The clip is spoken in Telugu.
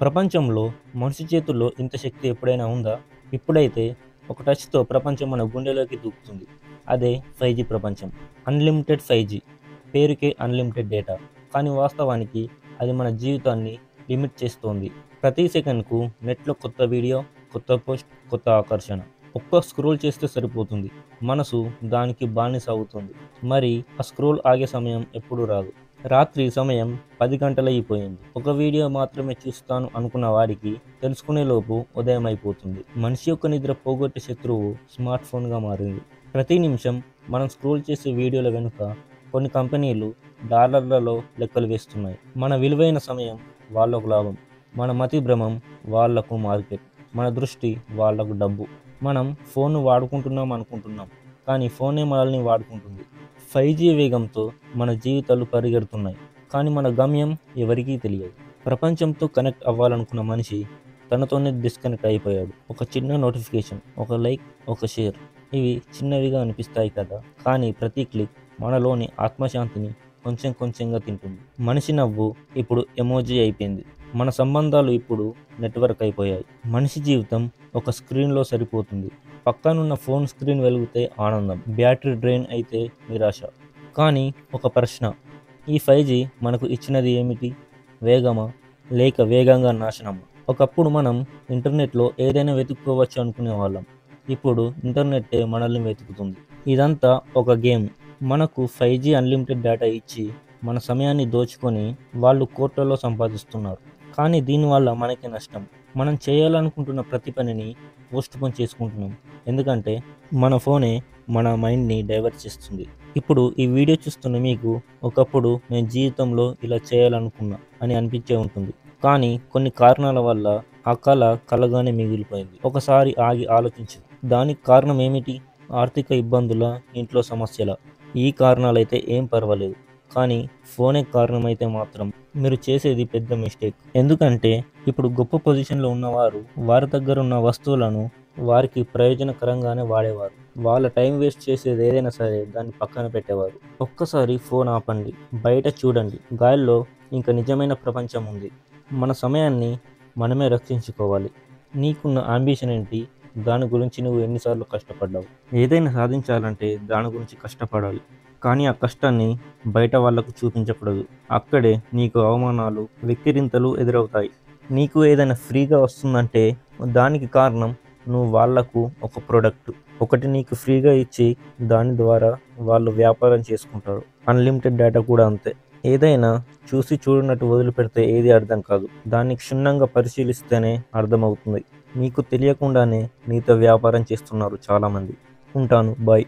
ప్రపంచంలో మనిషి చేతుల్లో ఇంత శక్తి ఎప్పుడైనా ఉందా? ఇప్పుడైతే ఒక టచ్‌తో ప్రపంచం మన గుండెలోకి దూకుతుంది. అదే 5G ప్రపంచం. Unlimited 5G. పేరుకే అన్‌లిమిటెడ్ డేటా. కానీ వాస్తవానికి అది మన జీవితాన్ని లిమిట్ చేస్తోంది. ప్రతి సెకన్‌కు నెట్‌లో కొత్త వీడియో, కొత్త పోస్ట్, కొత్త ఆకర్షణ. ఒక్క స్క్రోల్ చేస్తే సరిపోతుంది. మనసు దానికి బానిస అవుతుంది. మరి ఆ స్క్రోల్ ఆగే సమయం ఎప్పుడూ రాదు. రాత్రి సమయం 10 గంటలయిపోయింది. ఒక వీడియో మాత్రమే చూస్తాను అనుకున్న వాడికి తెలుసుకునేలోపు ఉదయం అయిపోతుంది. మనిషి యొక్క నిద్ర పోగొట్టే శత్రువు స్మార్ట్ ఫోన్‌గా మారింది. ప్రతి నిమిషం మనం స్క్రోల్ చేసే వీడియోల వెనుక కొన్ని కంపెనీలు డాలర్లలో లెక్కలు వేస్తున్నాయి. మన విలువైన సమయం వాళ్ళకు లాభం. మన మతి భ్రమం వాళ్లకు మార్కెట్. మన దృష్టి వాళ్లకు డబ్బు. మనం ఫోన్‌ను వాడుకుంటున్నాం అనుకుంటున్నాం. కానీ ఫోనే మనల్ని వాడుకుంటుంది. 5G వేగంతో మన జీవితాలు పరిగెడుతున్నాయి. కానీ మన గమ్యం ఎవరికీ తెలియదు. ప్రపంచంతో కనెక్ట్ అవ్వాలనుకున్న మనిషి తనతోనే డిస్కనెక్ట్ అయిపోయాడు. ఒక చిన్న నోటిఫికేషన్, ఒక లైక్, ఒక షేర్, ఇవి చిన్నవిగా అనిపిస్తాయి కదా, కానీ ప్రతి క్లిక్ మనలోని ఆత్మశాంతిని కొంచెం కొంచెంగా తింటుంది. మనిషి నవ్వు ఇప్పుడు ఎమోజీ అయిపోయింది. మన సంబంధాలు ఇప్పుడు నెట్వర్క్ అయిపోయాయి. మనిషి జీవితం ఒక స్క్రీన్లో సరిపోతుంది. పక్కనున్న ఫోన్ స్క్రీన్ వెలిగితే ఆనందం, బ్యాటరీ డ్రైన్ అయితే నిరాశ. కానీ ఒక ప్రశ్న, ఈ 5G మనకు ఇచ్చినది ఏమిటి? వేగమా, లేక వేగంగా నాశనమా? ఒకప్పుడు మనం ఇంటర్నెట్లో ఏదైనా వెతుక్కోవచ్చు అనుకునేవాళ్ళం. ఇప్పుడు ఇంటర్నెట్టే మనల్ని వెతుకుతుంది. ఇదంతా ఒక గేమ్. మనకు 5G అన్లిమిటెడ్ డేటా ఇచ్చి మన సమయాన్ని దోచుకొని వాళ్ళు కోట్లలో సంపాదిస్తున్నారు. కానీ దీనివల్ల మనకి నష్టం. మనం చేయాలనుకుంటున్న ప్రతి పనిని పోస్ట్‌పోన్ చేసుకుంటున్నాం. ఎందుకంటే మన ఫోనే మన మైండ్‌ని డైవర్ట్ చేస్తుంది. ఇప్పుడు ఈ వీడియో చూస్తున్న మీకు ఒకప్పుడు నేను జీవితంలో ఇలా చేయాలనుకున్నా అని అనిపించే ఉంటుంది. కానీ కొన్ని కారణాల వల్ల ఆ కల కలగానే మిగిలిపోయింది. ఒకసారి ఆగి ఆలోచించు. దానికి కారణం ఏమిటి? ఆర్థిక ఇబ్బందులా? ఇంట్లో సమస్యలా? ఈ కారణాలైతే ఏం పర్వాలేదు. కానీ ఫోనే కారణమైతే మాత్రం మీరు చేసేది పెద్ద మిస్టేక్. ఎందుకంటే ఇప్పుడు గొప్ప పొజిషన్‌లో ఉన్నవారు వారి దగ్గర ఉన్న వస్తువులను వారికి ప్రయోజనకరంగానే వాడేవారు. వాళ్ళ టైం వేస్ట్ చేసేది ఏదైనా సరే దాన్ని పక్కన పెట్టేవారు. ఒక్కసారి ఫోన్ ఆపండి, బయట చూడండి. గాలిలో ఇంకా నిజమైన ప్రపంచం ఉంది. మన సమయాన్ని మనమే రక్షించుకోవాలి. నీకున్న అంబిషన్ ఏంటి? దాని గురించి నువ్వు ఎన్నిసార్లు కష్టపడ్డావు? ఏదైనా సాధించాలంటే దాని గురించి కష్టపడాలి. కానీ ఆ కష్టాన్ని బయట వాళ్లకు చూపించకూడదు. అక్కడే నీకు అవమానాలు, వెక్కిరింతలు ఎదురవుతాయి. నీకు ఏదైనా ఫ్రీగా వస్తుందంటే దానికి కారణం నువ్వు వాళ్లకు ఒక ప్రొడక్ట్ ఒకటి నీకు ఫ్రీగా ఇచ్చి దాని ద్వారా వాళ్ళు వ్యాపారం చేసుకుంటారు. అన్లిమిటెడ్ డేటా కూడా అంతే. ఏదైనా చూసి చూడనట్టు వదిలిపెడితే ఏది అర్థం కాదు. దాన్ని క్షుణ్ణంగా పరిశీలిస్తేనే అర్థమవుతుంది. నీకు తెలియకుండానే నీతో వ్యాపారం చేస్తున్నారు చాలామంది. ఉంటాను. బాయ్.